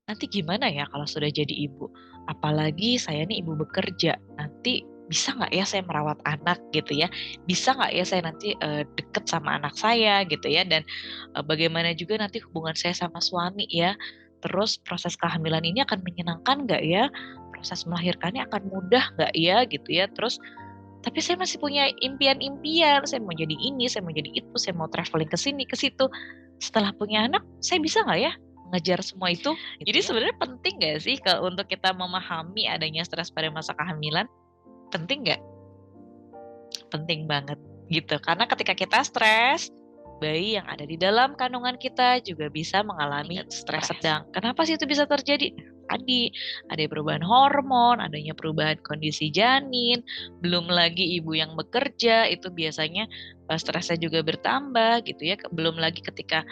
nanti gimana ya kalau sudah jadi ibu? Apalagi saya nih ibu bekerja, nanti bisa nggak ya saya merawat anak gitu ya? Bisa nggak ya saya nanti deket sama anak saya gitu ya? Dan bagaimana juga nanti hubungan saya sama suami ya? Terus proses kehamilan ini akan menyenangkan nggak ya? Proses melahirkannya akan mudah nggak ya gitu ya? Terus tapi saya masih punya impian-impian, saya mau jadi ini, saya mau jadi itu, saya mau traveling ke sini, ke situ. Setelah punya anak, saya bisa nggak ya mengejar semua itu? Jadi Gitu ya. sebenarnya penting nggak sih kalau untuk kita memahami adanya stres pada masa kehamilan? Penting nggak? Penting banget gitu. Karena ketika kita stres, bayi yang ada di dalam kandungan kita juga bisa mengalami stres sedang. Kenapa sih itu bisa terjadi? Tadi ada perubahan hormon, adanya perubahan kondisi janin, belum lagi ibu yang bekerja itu biasanya stresnya juga bertambah gitu ya. Belum lagi ketika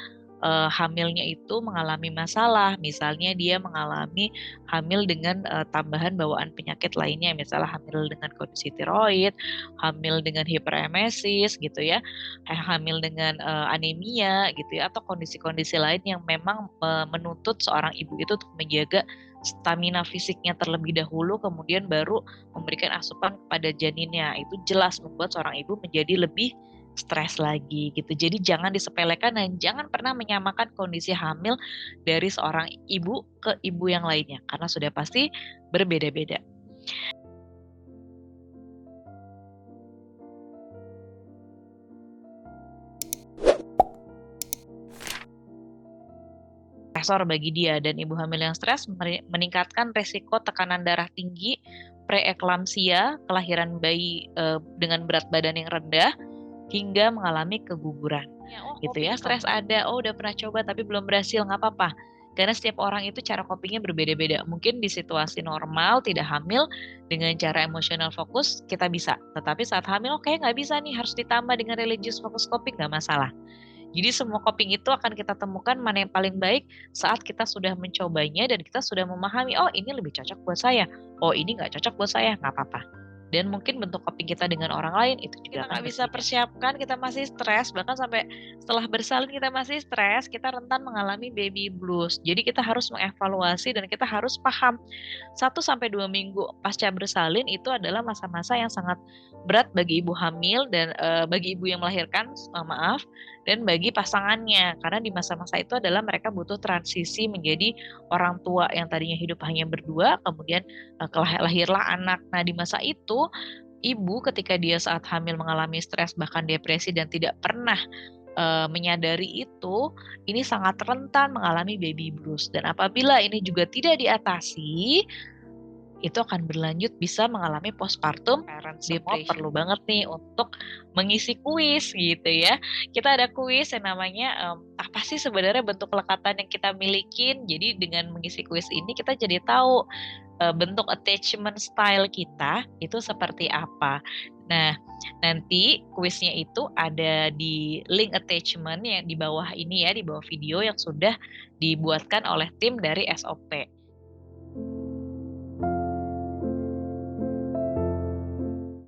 hamilnya itu mengalami masalah, misalnya dia mengalami hamil dengan tambahan bawaan penyakit lainnya, misalnya hamil dengan kondisi tiroid, hamil dengan hiperemesis gitu ya, hamil dengan anemia gitu ya, atau kondisi-kondisi lain yang memang menuntut seorang ibu itu untuk menjaga stamina fisiknya terlebih dahulu, kemudian baru memberikan asupan kepada janinnya. Itu jelas membuat seorang ibu menjadi lebih stres lagi gitu. Jadi jangan disepelekan dan jangan pernah menyamakan kondisi hamil dari seorang ibu ke ibu yang lainnya karena sudah pasti berbeda-beda. Stresor bagi dia dan ibu hamil yang stres meningkatkan resiko tekanan darah tinggi, preeklamsia, kelahiran bayi dengan berat badan yang rendah hingga mengalami keguguran. Gitu ya, stres ada, oh udah pernah coba tapi belum berhasil, nggak apa-apa. Karena setiap orang itu cara copingnya berbeda-beda. Mungkin di situasi normal, tidak hamil, dengan cara emosional fokus, kita bisa. Tetapi saat hamil, oke nggak bisa nih, harus ditambah dengan religious focus coping, nggak masalah. Jadi semua coping itu akan kita temukan mana yang paling baik saat kita sudah mencobanya dan kita sudah memahami, oh ini lebih cocok buat saya, oh ini nggak cocok buat saya, nggak apa-apa. Dan mungkin bentuk coping kita dengan orang lain itu juga kita nggak bisa persiapkan, kita masih stres, bahkan sampai setelah bersalin kita masih stres, kita rentan mengalami baby blues. Jadi kita harus mengevaluasi dan kita harus paham 1 sampai 2 minggu pasca bersalin itu adalah masa-masa yang sangat berat bagi ibu hamil dan bagi ibu yang melahirkan, maaf, dan bagi pasangannya. Karena di masa-masa itu adalah mereka butuh transisi menjadi orang tua yang tadinya hidup hanya berdua, kemudian lahirlah anak. Nah, di masa itu ibu ketika dia saat hamil mengalami stres bahkan depresi dan tidak pernah menyadari itu, ini sangat rentan mengalami baby blues dan apabila ini juga tidak diatasi, itu akan berlanjut bisa mengalami postpartum depression. Perlu banget nih untuk mengisi kuis gitu ya. Kita ada kuis yang namanya apa sih sebenarnya bentuk lekatan yang kita milikin. Jadi dengan mengisi kuis ini kita jadi tahu bentuk attachment style kita itu seperti apa. Nah, nanti kuisnya itu ada di link attachment yang di bawah ini ya, di bawah video yang sudah dibuatkan oleh tim dari SOP.